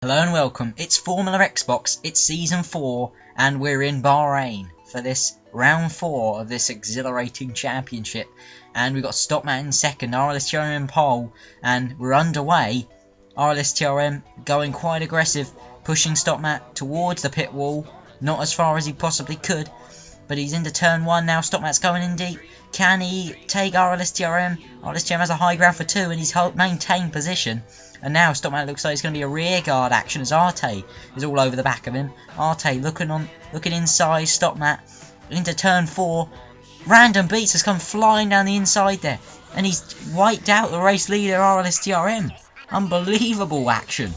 Hello and welcome, it's FormulaXbox, it's Season 4, and we're in Bahrain for this Round 4 of this exhilarating championship. And we've got StoppMat in second, RLSTRM in pole, and we're underway. RLSTRM going quite aggressive, pushing StoppMat towards the pit wall, not as far as he possibly could, but he's into turn 1 now. StoppMat's going in deep. Can he take RLSTRM? RLSTRM has a high ground for 2 and he's maintained position. And now StoppMat looks like it's going to be a rear guard action as Arte is all over the back of him. Arte looking inside StoppMat into turn 4. Random Beats has come flying down the inside there, and he's wiped out the race leader RLSTRM. Unbelievable action.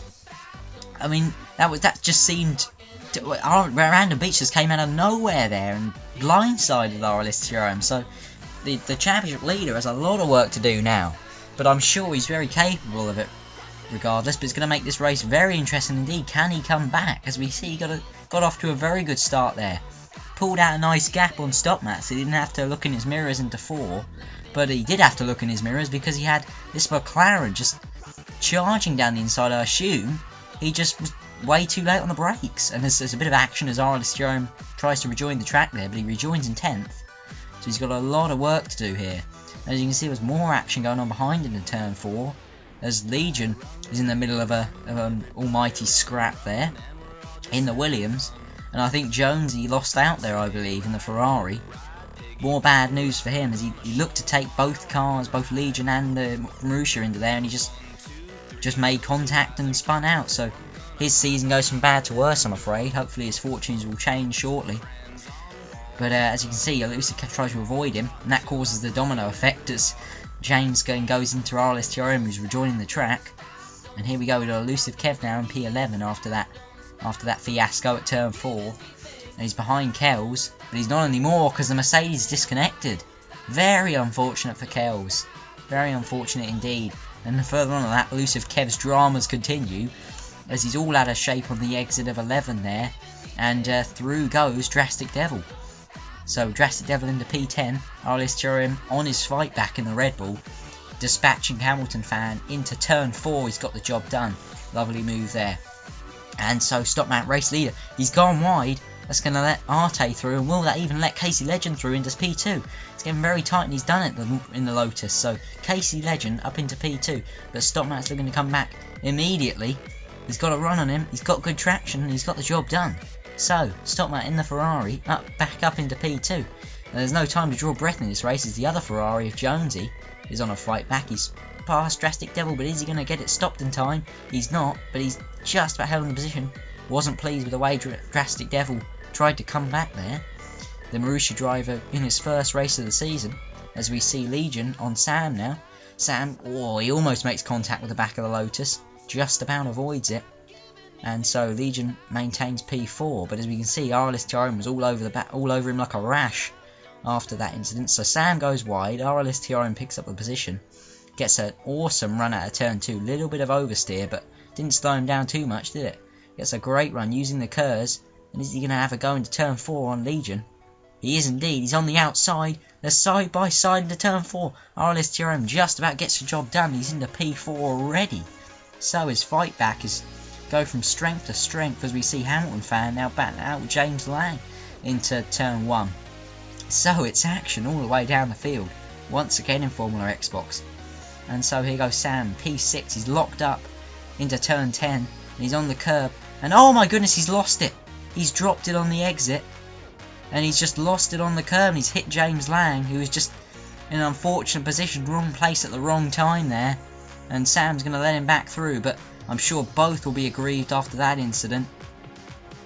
I mean, that just seemed Random Beats just came out of nowhere there and blindsided RLSTRM. So the championship leader has a lot of work to do now, but I'm sure he's very capable of it regardless. But it's going to make this race very interesting indeed. Can he come back? As we see, he got off to a very good start there. Pulled out a nice gap on StoppMat, so he didn't have to look in his mirrors into 4. But he did have to look in his mirrors because he had this McLaren just charging down the inside. I assume he just was way too late on the brakes. And there's a bit of action as RLSTRM tries to rejoin the track there, but he rejoins in 10th. So he's got a lot of work to do here. And as you can see, there's more action going on behind him in turn 4. As Legion is in the middle of an almighty scrap there in the Williams. And I think Jonesy lost out there, I believe, in the Ferrari. More bad news for him as he looked to take both cars, both Legion and Marussia into there, and he just made contact and spun out. So his season goes from bad to worse, I'm afraid. Hopefully his fortunes will change shortly. But as you can see, ElusiveKev tries to avoid him, and that causes the domino effect as James goes into RLSTRM, who's rejoining the track. And here we go with ElusiveKev now in P11 after that fiasco at turn 4. And he's behind Kells, but he's not anymore because the Mercedes disconnected. Very unfortunate for Kells. Very unfortunate indeed. And further on that, ElusiveKev's dramas continue as he's all out of shape on the exit of 11 there. And through goes Drastic Devil. So Drastic Devil into P10, RLSTRM on his fight back in the Red Bull, dispatching Hamilton Fan into turn 4. He's got the job done. Lovely move there. And so StoppMat race leader, he's gone wide. That's going to let Arte through, and will that even let Casey Legend through into P2? It's getting very tight, and he's done it in the Lotus. So Casey Legend up into P2, but StoppMat's looking to come back immediately. He's got a run on him, he's got good traction, and he's got the job done. So StoppMat in the Ferrari, back up into P2. And there's no time to draw breath in this race as the other Ferrari of Jonesy is on a fight back. He's past Drastic Devil, but is he going to get it stopped in time? He's not, but he's just about held in the position. Wasn't pleased with the way Drastic Devil tried to come back there. The Marussia driver in his first race of the season, as we see Legion on Sam now. Sam, he almost makes contact with the back of the Lotus, just about avoids it. And so Legion maintains P4, but as we can see, RLSTRM was all over him like a rash after that incident. So Sam goes wide, RLSTRM picks up the position, gets an awesome run out of turn 2, little bit of oversteer, but didn't slow him down too much, did it? Gets a great run using the curves, and is he going to have a go into turn 4 on Legion? He is indeed, he's on the outside, they're side by side into turn 4, RLSTRM just about gets the job done, he's into P4 already. So his fight back is go from strength to strength as we see Hamilton Fan now batting out with James Lang into turn 1. So it's action all the way down the field, once again in FormulaXbox. And so here goes Sam, P6, he's locked up into turn 10, and he's on the curb, and oh my goodness, he's lost it. He's dropped it on the exit, and he's just lost it on the curb, and he's hit James Lang, who is just in an unfortunate position, wrong place at the wrong time there. And Sam's going to let him back through, but I'm sure both will be aggrieved after that incident.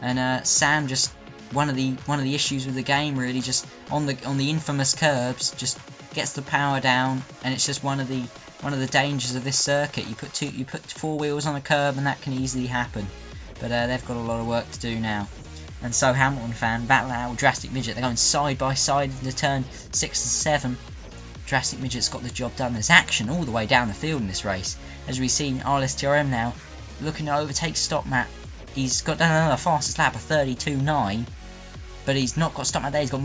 And Sam just one of the issues with the game really, just on the infamous curbs, just gets the power down, and it's just one of the dangers of this circuit. You put 4 wheels on a curb, and that can easily happen. But they've got a lot of work to do now. And so Hamilton Fan battle out with Drastic Midget. They're going side by side into turn 6 and 7. Drastic Midget's got the job done. There's action all the way down the field in this race. As we've seen RLSTRM now looking to overtake StoppMat. He's got another fastest lap of 32.9, but he's not got StoppMat there. He's got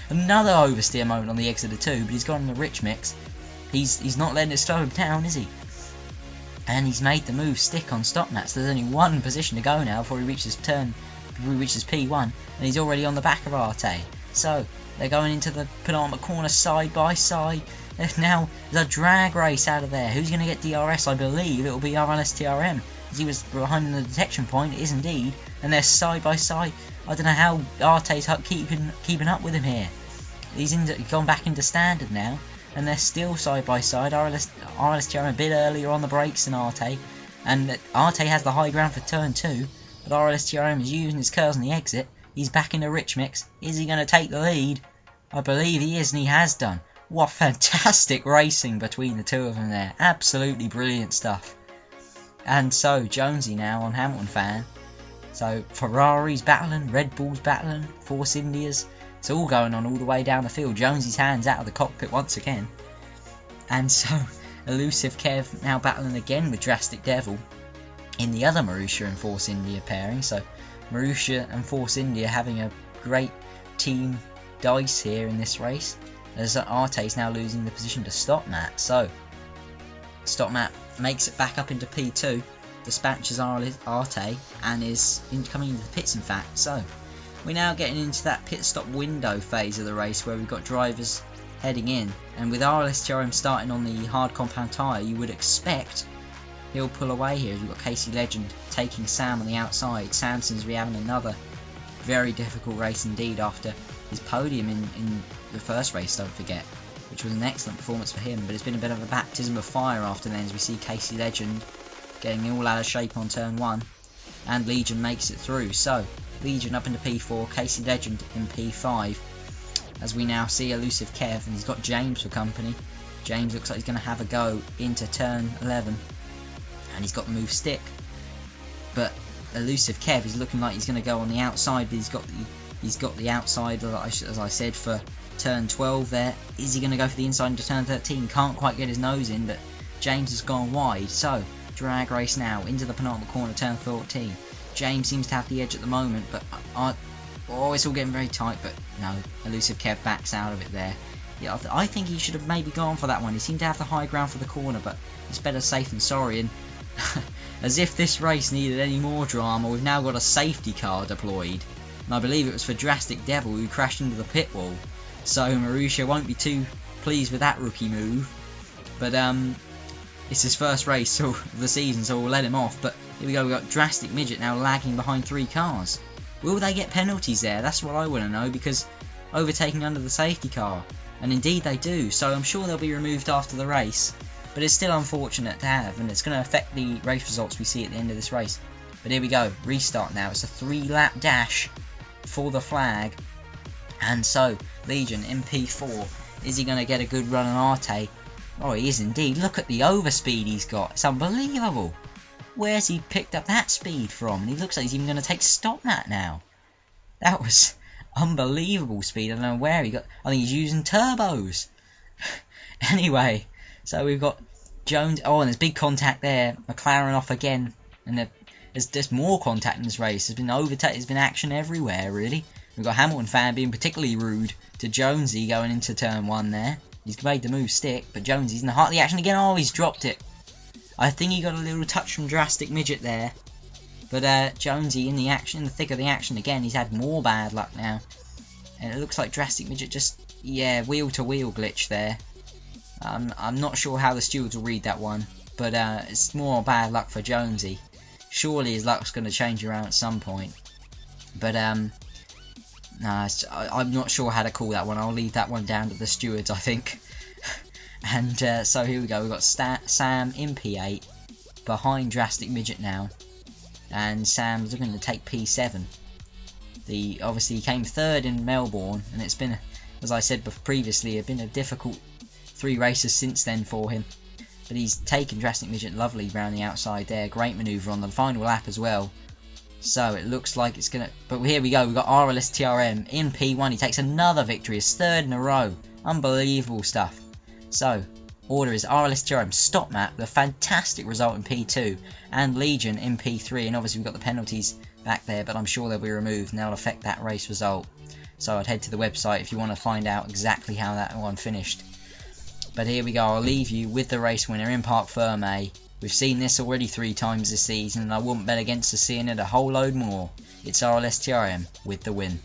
another oversteer moment on the exit of 2, but he's got on the rich mix. He's not letting it slow him down, is he? And he's made the move stick on stop Matt, so there's only one position to go now before he reaches P1, and he's already on the back of Arte. So they're going into the penultimate corner side by side. There's now a drag race out of there. Who's going to get DRS? I believe it will be RLSTRM, as he was behind the detection point. It is indeed, and they're side by side. I don't know how Arte's keeping up with him here. He's gone back into standard now, and they're still side by side. RLSTRM a bit earlier on the brakes than Arte, and Arte has the high ground for turn 2, but RLSTRM is using his curls on the exit. He's back into Rich Mix. Is he going to take the lead? I believe he is, and he has done. What fantastic racing between the two of them there. Absolutely brilliant stuff. And so, Jonesy now on Hamilton Fan. So, Ferrari's battling, Red Bull's battling, Force India's. It's all going on all the way down the field. Jonesy's hands out of the cockpit once again. And so, ElusiveKev now battling again with Drastic Devil in the other Marussia and Force India pairing. So, Marussia and Force India having a great team dice here in this race, as Arte's now losing the position to StopMat. So StopMat makes it back up into P2, dispatches Arte, and is coming into the pits in fact. So we're now getting into that pit stop window phase of the race where we've got drivers heading in, and with RLSTRM starting on the hard compound tyre, you would expect he'll pull away here. We've got Casey Legend taking Sam on the outside. Sam seems to be having another very difficult race indeed after his podium in the first race, don't forget, which was an excellent performance for him, but it's been a bit of a baptism of fire after then, as we see Casey Legend getting all out of shape on turn 1, and Legion makes it through. So Legion up into P4, Casey Legend in P5, as we now see ElusiveKev, and he's got James for company. James looks like he's going to have a go into turn 11, and he's got the move stick, but ElusiveKev is looking like he's going to go on the outside, but he's got the outside, as I said, for turn 12 there. Is he going to go for the inside into turn 13? Can't quite get his nose in, but James has gone wide. So drag race now into the penultimate corner, turn 14. James seems to have the edge at the moment, but it's all getting very tight, but no, ElusiveKev backs out of it there. Yeah, I think he should have maybe gone for that one. He seemed to have the high ground for the corner, but it's better safe than sorry. And as if this race needed any more drama, we've now got a safety car deployed, and I believe it was for Drastic Devil, who crashed into the pit wall. So Marussia won't be too pleased with that rookie move, but it's his first race of the season, so we'll let him off. But here we go, we've got Drastic Midget now lagging behind 3 cars. Will they get penalties there? That's what I want to know, because overtaking under the safety car, and indeed they do, so I'm sure they'll be removed after the race. But it's still unfortunate to have, and it's going to affect the race results we see at the end of this race. But here we go, restart now. It's a 3-lap dash for the flag. And so, Legion in P4. Is he going to get a good run on Arte? Oh, he is indeed. Look at the overspeed he's got. It's unbelievable. Where's he picked up that speed from? And he looks like he's even going to take StopMat now. That was unbelievable speed. I don't know where he got. I think he's using turbos. Anyway, so we've got Jones. Oh, and there's big contact there. McLaren off again. And there's just more contact in this race. There's been action everywhere, really. We've got Hamilton Fan being particularly rude to Jonesy going into turn 1 there. He's made the move stick, but Jonesy's in the heart of the action again. Oh, he's dropped it. I think he got a little touch from Drastic Midget there. But Jonesy in the action, in the thick of the action again. He's had more bad luck now. And it looks like Drastic Midget just, yeah, wheel-to-wheel glitch there. I'm not sure how the stewards will read that one, but it's more bad luck for Jonesy. Surely his luck's going to change around at some point. But no, I'm not sure how to call that one. I'll leave that one down to the stewards, I think. And so here we go. We've got Sam in P8 behind Drastic Midget now, and Sam's looking to take P7. Obviously he came 3rd in Melbourne, and it's been, as I said previously, it's been a difficult 3 races since then for him. But he's taken Drastic Midget lovely around the outside there. Great manoeuvre on the final lap as well. So it looks like it's going to... But here we go. We've got RLSTRM in P1. He takes another victory. His 3rd in a row. Unbelievable stuff. So, order is RLSTRM, StopMat, the fantastic result in P2. And Legion in P3. And obviously we've got the penalties back there, but I'm sure they'll be removed and they'll affect that race result. So I'd head to the website if you want to find out exactly how that one finished. But here we go, I'll leave you with the race winner in Parc Ferme. We've seen this already 3 times this season, and I wouldn't bet against us seeing it a whole load more. It's ReviewTIJ with the win.